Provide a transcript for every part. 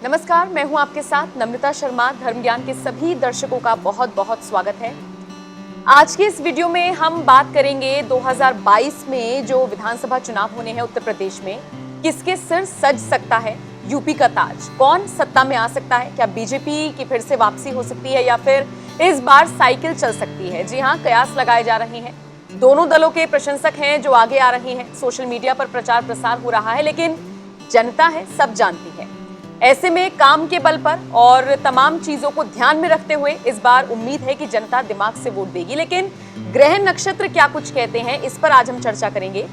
नमस्कार, मैं हूं आपके साथ नम्रता शर्मा। धर्म ज्ञान के सभी दर्शकों का बहुत बहुत स्वागत है। आज के इस वीडियो में हम बात करेंगे 2022 में जो विधानसभा चुनाव होने हैं उत्तर प्रदेश में, किसके सिर सज सकता है यूपी का ताज, कौन सत्ता में आ सकता है, क्या बीजेपी की फिर से वापसी हो सकती है या फिर इस बार साइकिल चल सकती है। जी हां, कयास लगाए जा रहे हैं। दोनों दलों के प्रशंसक हैं जो आगे आ रहे हैं, सोशल मीडिया पर प्रचार प्रसार हो रहा है, लेकिन जनता है, सब जानती है। ऐसे में काम के बल पर और तमाम चीजों को ध्यान में रखते हुए इस बार उम्मीद है कि जनता दिमाग से वोट देगी। लेकिन ग्रह नक्षत्र क्या कुछ कहते हैं, इस पर आज हम चर्चा करेंगे।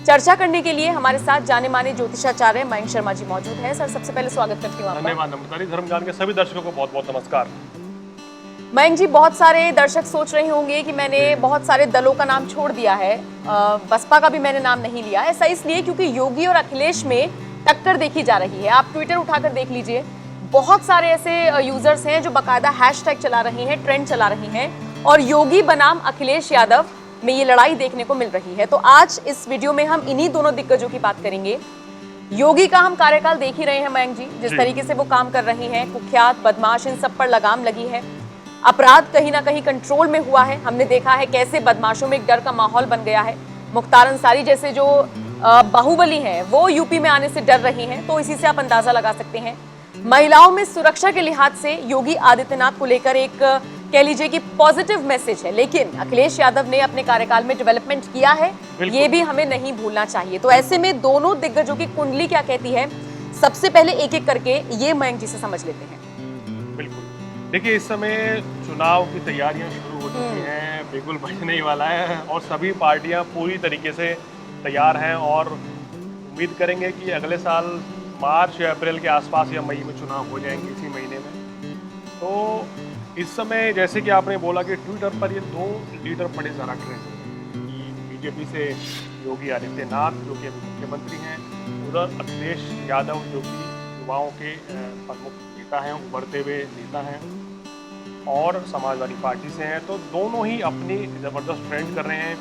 चर्चा करने के लिए हमारे साथ जाने माने ज्योतिषाचार्य मयंक शर्मा जी मौजूद हैं। सर, सबसे पहले स्वागत करती हूँ आपका। धन्यवाद नम्रता जी। धर्म ज्ञान के सभी दर्शकों को बहुत बहुत नमस्कार। मयंक जी, बहुत सारे दर्शक सोच रहे होंगे कि मैंने बहुत सारे दलों का नाम छोड़ दिया है, बसपा का भी मैंने नाम नहीं लिया। ऐसा इसलिए क्योंकि योगी और अखिलेश में टक्कर देखी जा रही है। आप ट्विटर उठाकर देख लीजिए, बहुत सारे ऐसे यूजर्स हैं जो बाकायदा हैशटैग चला रहे हैं, ट्रेंड चला रहे हैं, और योगी बनाम अखिलेश यादव में ये लड़ाई देखने को मिल रही है। तो आज इस वीडियो में हम इन्हीं दोनों दिग्गजों की बात करेंगे। योगी का हम कार्यकाल देख ही रहे हैं मयंक जी, जिस तरीके से वो काम कर रहे हैं, कुख्यात बदमाश, इन सब पर लगाम लगी है। अपराध कहीं ना कहीं कंट्रोल में हुआ है। हमने देखा है कैसे बदमाशों में एक डर का माहौल बन गया है। मुख्तार अंसारी जैसे जो बाहुबली हैं वो यूपी में आने से डर रही हैं, तो इसी से आप अंदाजा लगा सकते हैं। महिलाओं में सुरक्षा के लिहाज से योगी आदित्यनाथ को लेकर एक कह लीजिए कि पॉजिटिव मैसेज है, लेकिन अखिलेश यादव ने अपने कार्यकाल में डेवलपमेंट किया है, ये भी हमें नहीं भूलना चाहिए। तो ऐसे में दोनों दिग्गजों की कुंडली क्या कहती है, सबसे पहले एक एक करके ये मयंक जी से समझ लेते हैं। बिल्कुल, देखिए इस समय चुनाव की तैयारियां शुरू हो चुकी हैं, बिल्कुल बजने ही वाला है और सभी पार्टियां पूरी तरीके से तैयार हैं और उम्मीद करेंगे कि अगले साल मार्च या अप्रैल के आसपास या मई में चुनाव हो जाएंगे, इसी महीने में। तो इस समय जैसे कि आपने बोला कि ट्विटर पर ये दो लीडर बड़े ज़्यादा ट्रेंड हैं कि बीजेपी से योगी आदित्यनाथ जो कि मुख्यमंत्री हैं, उधर अखिलेश यादव जो कि युवाओं के प्रमुख नेता हैं, उभरते हुए नेता हैं और समाजवादी पार्टी से हैं। तो दोनों ही अपनी ज़बरदस्त ट्रेंड कर रहे हैं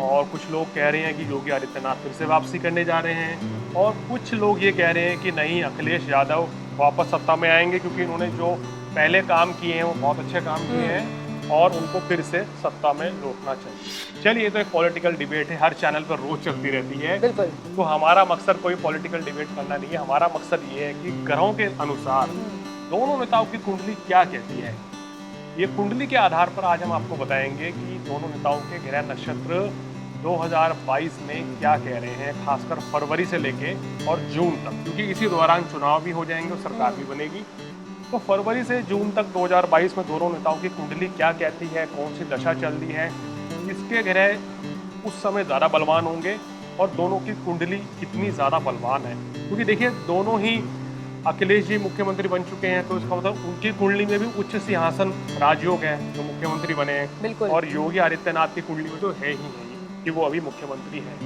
और कुछ लोग कह रहे हैं कि योगी आदित्यनाथ फिर से वापसी करने जा रहे हैं और कुछ लोग ये कह रहे हैं कि नहीं, अखिलेश यादव वापस सत्ता में आएंगे क्योंकि इन्होंने जो पहले काम किए हैं वो बहुत अच्छे काम किए हैं और उनको फिर से सत्ता में लौटना चाहिए। चलिए, ये तो एक पॉलिटिकल डिबेट है, हर चैनल पर रोज चलती रहती है। बिल्कुल। तो हमारा मकसद कोई पॉलिटिकल डिबेट करना नहीं है। हमारा मकसद ये है कि ग्रहों के अनुसार दोनों नेताओं की कुंडली क्या कहती है। ये कुंडली के आधार पर आज हम आपको बताएंगे कि दोनों नेताओं के ग्रह नक्षत्र 2022 में क्या कह रहे हैं, खासकर फरवरी से लेके और जून तक, क्योंकि इसी दौरान चुनाव भी हो जाएंगे और सरकार भी बनेगी। तो फरवरी से जून तक 2022 में दोनों नेताओं की कुंडली क्या कहती है, कौन सी दशा चल रही है, किसके ग्रह उस समय ज़्यादा बलवान होंगे और दोनों की कुंडली कितनी ज़्यादा बलवान है। क्योंकि देखिए, दोनों ही अखिलेश जी मुख्यमंत्री बन चुके हैं, तो इसका मतलब उनकी कुंडली में भी उच्च सिंहासन राजयोग है जो मुख्यमंत्री बने हैं, और योगी आदित्यनाथ की कुंडली में तो है ही नहीं कि वो अभी मुख्यमंत्री हैं।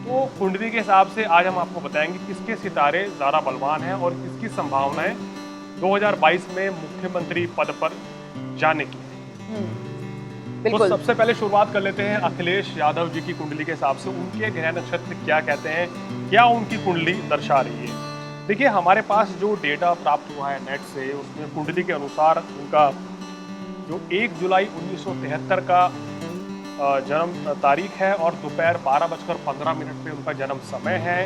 तो कुंडली के हिसाब से आज हम आपको बताएंगे किसके सितारे ज़्यादा बलवान हैं और किसकी संभावनाएं 2022 में मुख्यमंत्री पद पर जाने की है। तो सबसे पहले शुरुआत कर लेते हैं अखिलेश यादव जी की कुंडली के हिसाब से। उनके ग्रह नक्षत्र क्या कहते हैं, क्या उनकी कुंडली दर्शा रही है। देखिए, हमारे पास जो डेटा प्राप्त हुआ है नेट से, उसमें कुंडली के अनुसार उनका जो 1 जुलाई 1973 का जन्म तारीख है और दोपहर 12:15 पे उनका जन्म समय है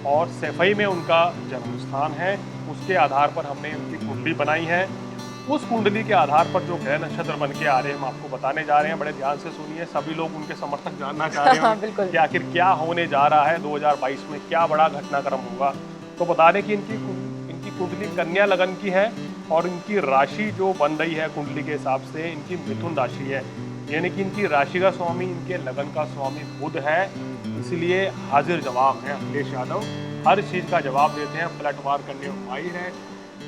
और सैफई में उनका जन्म स्थान है। उसके आधार पर हमने उनकी कुंडली बनाई है। उस कुंडली के आधार पर जो ग्रह नक्षत्र बन के आ रहे हैं, हम आपको बताने जा रहे हैं। बड़े ध्यान से सुनिए, सभी लोग उनके समर्थक जानना चाह रहे हैं कि आखिर क्या होने जा रहा है 2022 में, क्या बड़ा घटनाक्रम होगा। तो बता दें कि इनकी कुंडली कन्या लगन की है और इनकी राशि जो बन रही है कुंडली के हिसाब से, इनकी मिथुन राशि है, यानी कि इनकी राशि का स्वामी, इनके लगन का स्वामी बुध है। इसलिए हाजिर जवाब है अखिलेश यादव, हर चीज़ का जवाब देते हैं, पलटवार करने में माहिर है।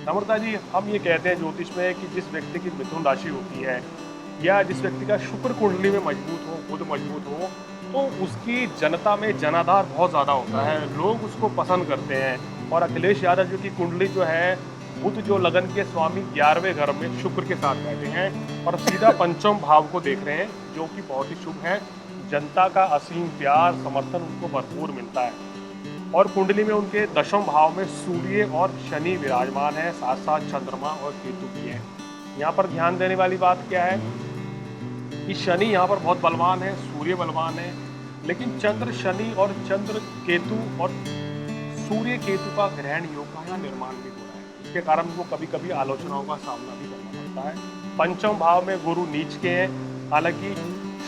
नम्रता जी, हम ये कहते हैं ज्योतिष में कि जिस व्यक्ति की मिथुन राशि होती है या जिस व्यक्ति का शुक्र कुंडली में मजबूत हो, बुध मजबूत हो, तो उसकी जनता में जनाधार बहुत ज़्यादा होता है, लोग उसको पसंद करते हैं। और अखिलेश यादव जी की कुंडली जो है, बुध जो लगन के स्वामी 11वें घर में शुक्र के साथ बैठे हैं और सीधा पंचम भाव को देख रहे हैं, जो कि बहुत ही शुभ है। जनता का असीम प्यार समर्थन उनको भरपूर मिलता है। और कुंडली में उनके दशम भाव में सूर्य और शनि विराजमान है, साथ साथ चंद्रमा और केतु भी है। यहाँ पर ध्यान देने वाली बात क्या है कि शनि यहाँ पर बहुत बलवान है, सूर्य बलवान है, लेकिन चंद्र शनि और चंद्र केतु और सूर्य केतु का ग्रहण योग का यहाँ निर्माण भी हो रहा है। इसके कारण उनको कभी कभी आलोचनाओं का सामना भी करना पड़ता है। पंचम भाव में गुरु नीच के हैं, हालांकि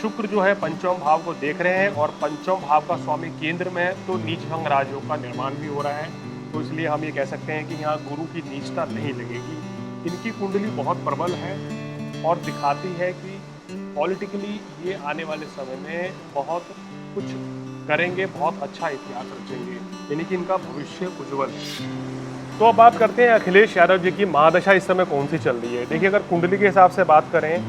शुक्र जो है पंचम भाव को देख रहे हैं और पंचम भाव का स्वामी केंद्र में है, तो नीच भंग राजयोग का निर्माण भी हो रहा है। तो इसलिए हम ये कह सकते हैं कि यहाँ गुरु की नीचता नहीं लगेगी। इनकी कुंडली बहुत प्रबल है और दिखाती है कि पॉलिटिकली ये आने वाले समय में बहुत कुछ करेंगे, बहुत अच्छा इतिहास रचेंगे, यानी कि इनका भविष्य उज्जवल है। तो अब बात करते हैं अखिलेश यादव जी की महादशा इस समय कौन सी चल रही है। देखिए, अगर कुंडली के हिसाब से बात करें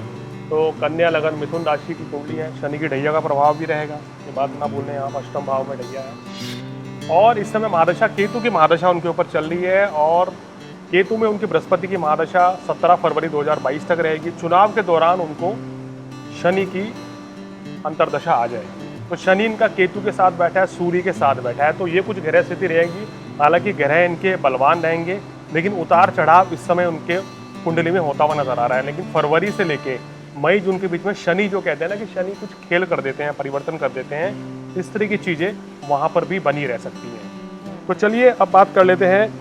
तो कन्या लगन मिथुन राशि की कुंडली है, शनि की ढैया का प्रभाव भी रहेगा, ये बात ना भूलें, आप अष्टम भाव में ढैया है। और इस समय महादशा केतु की महादशा उनके ऊपर चल रही है और केतु में उनकी बृहस्पति की महादशा 17 फरवरी 2022 तक रहेगी। चुनाव के दौरान उनको शनि की अंतर्दशा आ जाएगी। तो शनि इनका केतु के साथ बैठा है, सूर्य के साथ बैठा है, तो ये कुछ ग्रह स्थिति रहेगी। हालांकि ग्रह इनके बलवान रहेंगे, लेकिन उतार चढ़ाव इस समय उनके कुंडली में होता हुआ नजर आ रहा है। लेकिन फरवरी से लेके मई जून के बीच में शनि जो कहते हैं ना कि शनि कुछ खेल कर देते हैं, परिवर्तन कर देते हैं, इस तरह की चीजें वहां पर भी बनी रह सकती हैं। तो चलिए अब बात कर लेते हैं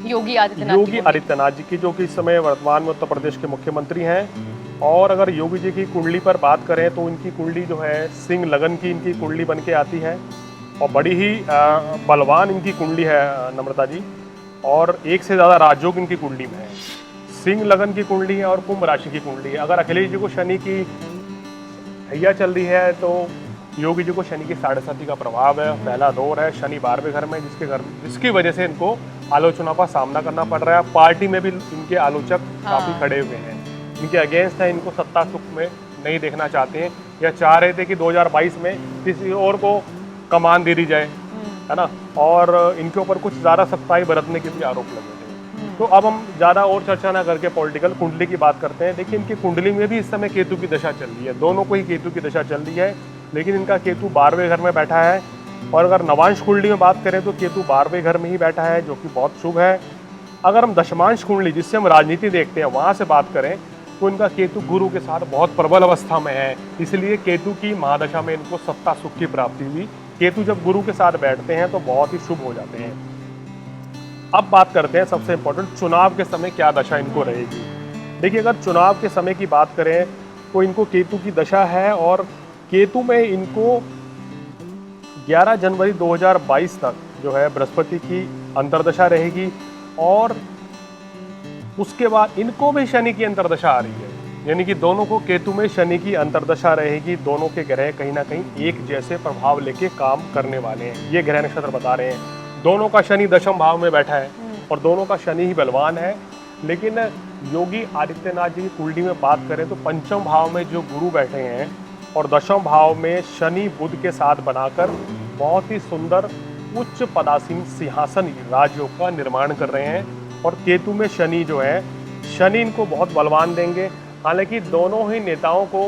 योगी आदित्यनाथ जी की, जो कि इस समय वर्तमान में उत्तर प्रदेश के मुख्यमंत्री हैं। और अगर योगी जी की कुंडली पर बात करें तो इनकी कुंडली जो है सिंह लगन की इनकी कुंडली बन के आती है और बड़ी ही बलवान इनकी कुंडली है नम्रता जी, और एक से ज़्यादा राजयोग इनकी कुंडली में है। सिंह लगन की कुंडली है और कुंभ राशि की कुंडली है। अगर अखिलेश जी को शनि की हैया चल रही है तो योगी जी को शनि की 7.5 का प्रभाव है, पहला दौर है, शनि 12वें घर में, जिसकी वजह से इनको आलोचना का सामना करना पड़ रहा है। पार्टी में भी इनके आलोचक काफ़ी खड़े हुए हैं, इनके अगेंस्ट है, इनको सत्ता सुख में नहीं देखना चाहते हैं, या चाह रहे थे कि 2022 में किसी और को कमान दे दी जाए, है ना, और इनके ऊपर कुछ ज़्यादा सख्ताई बरतने के भी आरोप लगे थे। तो अब हम ज़्यादा और चर्चा ना करके पॉलिटिकल कुंडली की बात करते हैं। देखिए, इनकी कुंडली में भी इस समय केतु की दशा चल रही है, दोनों को ही केतु की दशा चल रही है, लेकिन इनका केतु 12वें घर में बैठा है। और अगर नवांश कुंडली में बात करें तो केतु 12वें घर में ही बैठा है, जो कि बहुत शुभ है। अगर हम दशमांश कुंडली, जिससे हम राजनीति देखते हैं, वहाँ से बात करें तो इनका केतु गुरु के साथ बहुत प्रबल अवस्था में है, इसलिए केतु की महादशा में इनको सत्ता सुख की प्राप्ति हुई। केतु जब गुरु के साथ बैठते हैं तो बहुत ही शुभ हो जाते हैं। अब बात करते हैं सबसे इम्पोर्टेंट, चुनाव के समय क्या दशा इनको रहेगी। देखिए, अगर चुनाव के समय की बात करें तो इनको केतु की दशा है और केतु में इनको 11 जनवरी 2022 तक जो है बृहस्पति की अंतर्दशा रहेगी और उसके बाद इनको भी शनि की अंतर्दशा आ रही है, यानी कि दोनों को केतु में शनि की अंतर्दशा रहेगी। दोनों के ग्रह कहीं ना कहीं एक जैसे प्रभाव लेके काम करने वाले हैं, ये ग्रह नक्षत्र बता रहे हैं। दोनों का शनि दशम भाव में बैठा है और दोनों का शनि ही बलवान है। लेकिन योगी आदित्यनाथ जी की कुंडली में बात करें तो पंचम भाव में जो गुरु बैठे हैं और दशम भाव में शनि बुध के साथ बनाकर बहुत ही सुंदर उच्च पदासीन सिंहासन राजयोग का निर्माण कर रहे हैं। और केतु में शनि जो है, शनि इनको बहुत बलवान देंगे। हालांकि दोनों ही नेताओं को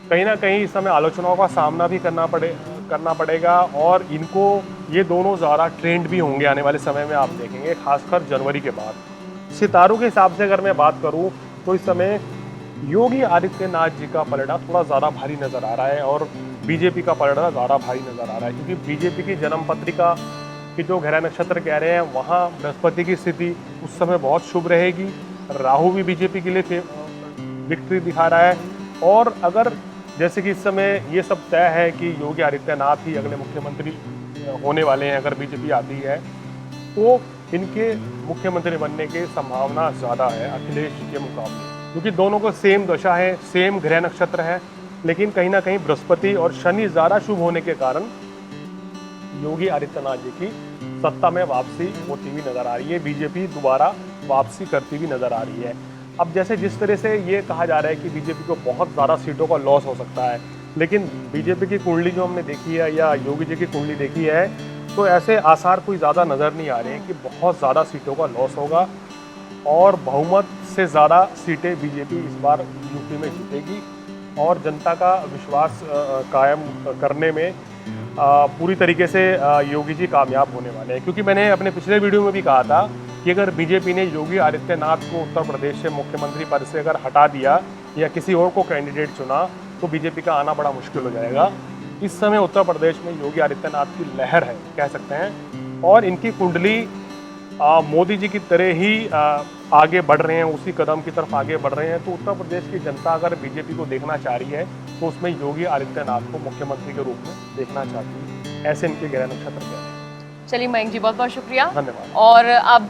कहीं ना कहीं इस समय आलोचनाओं का सामना भी करना पड़ेगा और इनको ये दोनों ज़्यादा ट्रेंड भी होंगे आने वाले समय में, आप देखेंगे, खासकर जनवरी के बाद। सितारों के हिसाब से अगर मैं बात करूं तो इस समय योगी आदित्यनाथ जी का पलड़ा थोड़ा ज़्यादा भारी नज़र आ रहा है और बीजेपी का पलड़ा ज़्यादा भारी नज़र आ रहा है, क्योंकि बीजेपी की जन्म पत्रिका कि जो ग्रह नक्षत्र कह रहे हैं वहाँ बृहस्पति की स्थिति उस समय बहुत शुभ रहेगी। राहु भी बीजेपी के लिए विक्ट्री दिखा रहा है। और अगर जैसे कि इस समय ये सब तय है कि योगी आदित्यनाथ ही अगले मुख्यमंत्री होने वाले हैं, अगर बीजेपी आती है तो इनके मुख्यमंत्री बनने की संभावना ज़्यादा है अखिलेश जी के मुकाबले, क्योंकि दोनों को सेम दशा है, सेम ग्रह नक्षत्र है, लेकिन कहीं ना कहीं बृहस्पति और शनि ज़्यादा शुभ होने के कारण योगी आदित्यनाथ जी की सत्ता में वापसी होती हुई नजर आ रही है, बीजेपी दोबारा वापसी करती हुई नजर आ रही है। अब जैसे जिस तरह से ये कहा जा रहा है कि बीजेपी को बहुत ज़्यादा सीटों का लॉस हो सकता है, लेकिन बीजेपी की कुंडली जो हमने देखी है या योगी जी की कुंडली देखी है तो ऐसे आसार कोई ज़्यादा नज़र नहीं आ रहे हैं कि बहुत ज़्यादा सीटों का लॉस होगा और बहुमत से ज़्यादा सीटें बीजेपी इस बार यूपी में जीतेगी और जनता का विश्वास कायम करने में पूरी तरीके से योगी जी कामयाब होने वाले हैं, क्योंकि मैंने अपने पिछले वीडियो में भी कहा था कि अगर बीजेपी ने योगी आदित्यनाथ को उत्तर प्रदेश से मुख्यमंत्री पद से अगर हटा दिया या किसी और को कैंडिडेट चुना तो बीजेपी का आना बड़ा मुश्किल हो जाएगा। इस समय उत्तर प्रदेश में योगी आदित्यनाथ की लहर है कह सकते हैं, और इनकी कुंडली मोदी जी की तरह ही आगे बढ़ रहे हैं, उसी कदम की तरफ आगे बढ़ रहे हैं। तो उत्तर प्रदेश की जनता अगर बीजेपी को देखना चाह रही है तो उसमें योगी आदित्यनाथ को मुख्यमंत्री के रूप में देखना चाहती है। ऐसे इनके ग्रह नक्षत्र क्या है। चलिए मयंक जी, बहुत बहुत शुक्रिया। धन्यवाद। और अब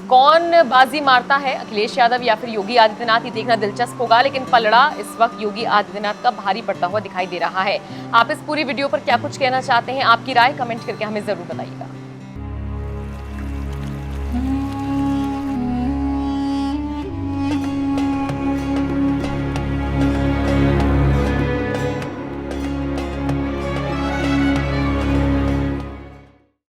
कौन बाजी मारता है, अखिलेश यादव या फिर योगी आदित्यनाथ, ये देखना दिलचस्प होगा। लेकिन पलड़ा इस वक्त योगी आदित्यनाथ का भारी पड़ता हुआ दिखाई दे रहा है। आप इस पूरी वीडियो पर क्या कुछ कहना चाहते हैं, आपकी राय कमेंट करके हमें जरूर बताइएगा।